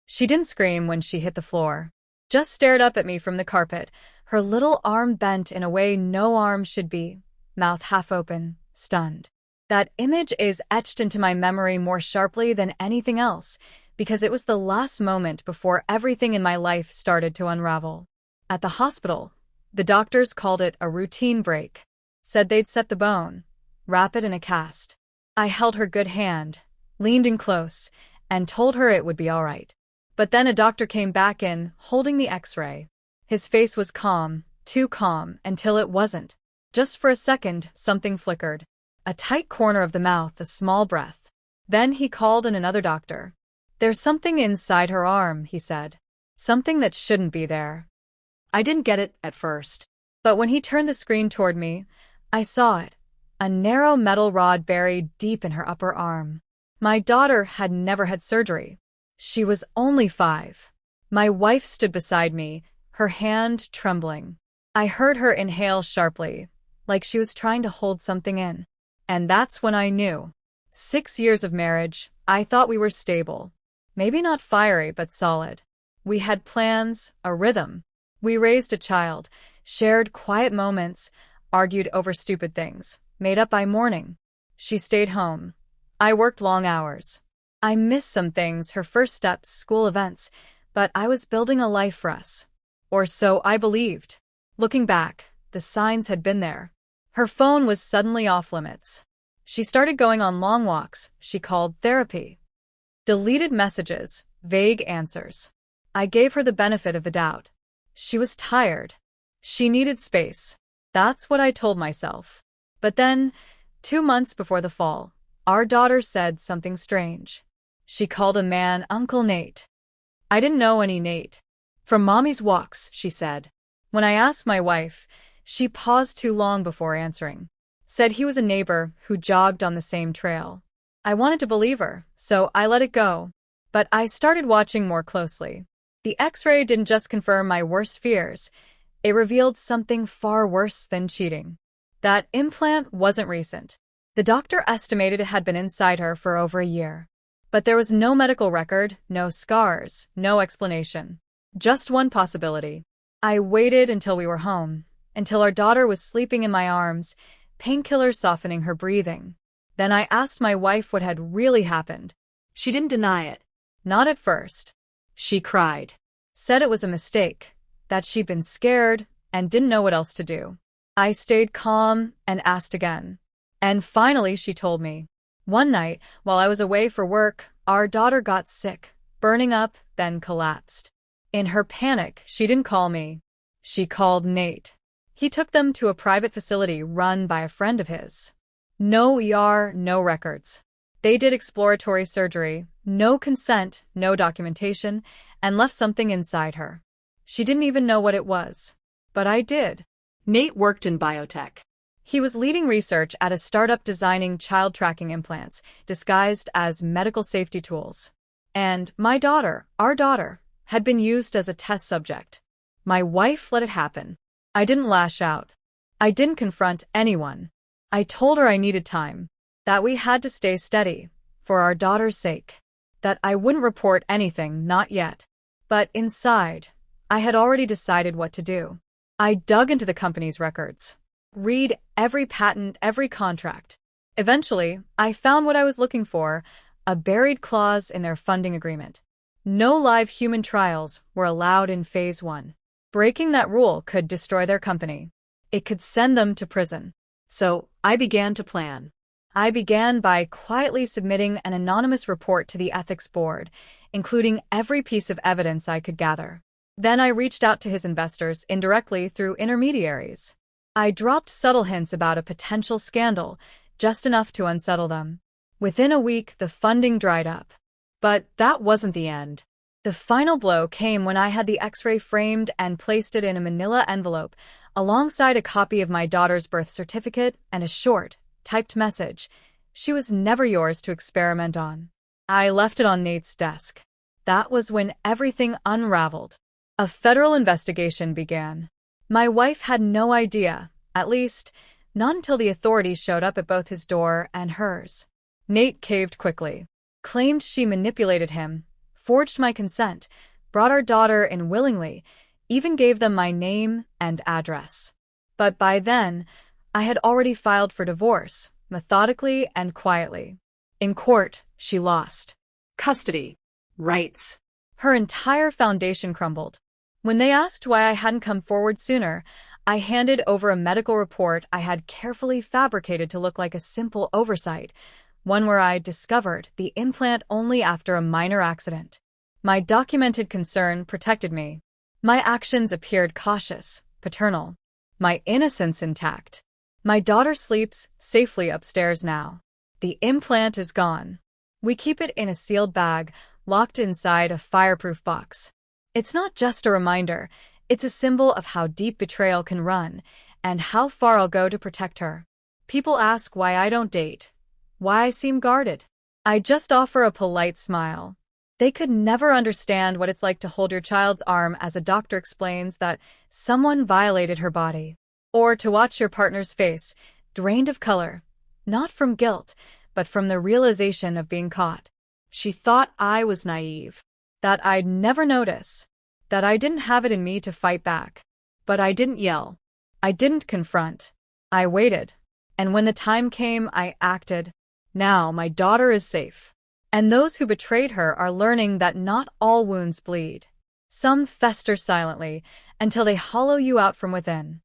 She didn't scream when she hit the floor. Just stared up at me from the carpet, her little arm bent in a way no arm should be, mouth half open, stunned. That image is etched into my memory more sharply than anything else, because it was the last moment before everything in my life started to unravel. At the hospital, the doctors called it a routine break, said they'd set the bone, wrap it in a cast. I held her good hand, leaned in close, and told her it would be all right. But then a doctor came back in, holding the X-ray. His face was calm, too calm, until it wasn't. Just for a second, something flickered. A tight corner of the mouth, a small breath. Then he called in another doctor. "There's something inside her arm," he said. "Something that shouldn't be there." I didn't get it at first. But when he turned the screen toward me, I saw it. A narrow metal rod buried deep in her upper arm. My daughter had never had surgery. She was only 5. My wife stood beside me, her hand trembling. I heard her inhale sharply, like she was trying to hold something in. And that's when I knew. 6 years of marriage, I thought we were stable. Maybe not fiery, but solid. We had plans, a rhythm. We raised a child, shared quiet moments, argued over stupid things, made up by morning. She stayed home. I worked long hours. I missed some things, her first steps, school events, but I was building a life for us. Or so I believed. Looking back, the signs had been there. Her phone was suddenly off limits. She started going on long walks she called therapy. Deleted messages, vague answers. I gave her the benefit of the doubt. She was tired. She needed space. That's what I told myself. But then, 2 months before the fall, our daughter said something strange. She called a man Uncle Nate. I didn't know any Nate. "From Mommy's walks," she said. When I asked my wife, she paused too long before answering. Said he was a neighbor who jogged on the same trail. I wanted to believe her, so I let it go. But I started watching more closely. The X-ray didn't just confirm my worst fears. It revealed something far worse than cheating. That implant wasn't recent. The doctor estimated it had been inside her for over a year. But there was no medical record, no scars, no explanation. Just one possibility. I waited until we were home, until our daughter was sleeping in my arms, painkillers softening her breathing. Then I asked my wife what had really happened. She didn't deny it. Not at first. She cried. Said it was a mistake, that she'd been scared and didn't know what else to do. I stayed calm and asked again. And finally she told me. One night, while I was away for work, our daughter got sick, burning up, then collapsed. In her panic, she didn't call me. She called Nate. He took them to a private facility run by a friend of his. No ER, no records. They did exploratory surgery, no consent, no documentation, and left something inside her. She didn't even know what it was. But I did. Nate worked in biotech. He was leading research at a startup designing child tracking implants, disguised as medical safety tools. And my daughter, our daughter, had been used as a test subject. My wife let it happen. I didn't lash out. I didn't confront anyone. I told her I needed time, that we had to stay steady, for our daughter's sake, that I wouldn't report anything, not yet. But inside, I had already decided what to do. I dug into the company's records. Read every patent, every contract. Eventually, I found what I was looking for, a buried clause in their funding agreement. No live human trials were allowed in Phase 1. Breaking that rule could destroy their company. It could send them to prison. So, I began to plan. I began by quietly submitting an anonymous report to the ethics board, including every piece of evidence I could gather. Then I reached out to his investors indirectly through intermediaries. I dropped subtle hints about a potential scandal, just enough to unsettle them. Within a week, the funding dried up. But that wasn't the end. The final blow came when I had the X-ray framed and placed it in a manila envelope, alongside a copy of my daughter's birth certificate and a short, typed message. She was never yours to experiment on. I left it on Nate's desk. That was when everything unraveled. A federal investigation began. My wife had no idea, at least, not until the authorities showed up at both his door and hers. Nate caved quickly. Claimed she manipulated him, forged my consent, brought our daughter in willingly, even gave them my name and address. But by then, I had already filed for divorce, methodically and quietly. In court, she lost Custody. Rights. her entire foundation crumbled. When they asked why I hadn't come forward sooner, I handed over a medical report I had carefully fabricated to look like a simple oversight, one where I discovered the implant only after a minor accident. My documented concern protected me. My actions appeared cautious, paternal. My innocence intact. My daughter sleeps safely upstairs now. The implant is gone. We keep it in a sealed bag, locked inside a fireproof box. It's not just a reminder, it's a symbol of how deep betrayal can run, and how far I'll go to protect her. People ask why I don't date, why I seem guarded. I just offer a polite smile. They could never understand what it's like to hold your child's arm as a doctor explains that someone violated her body. Or to watch your partner's face, drained of color, not from guilt, but from the realization of being caught. She thought I was naive, that I'd never notice, that I didn't have it in me to fight back. But I didn't yell. I didn't confront. I waited. And when the time came, I acted. Now my daughter is safe. And those who betrayed her are learning that not all wounds bleed. Some fester silently until they hollow you out from within.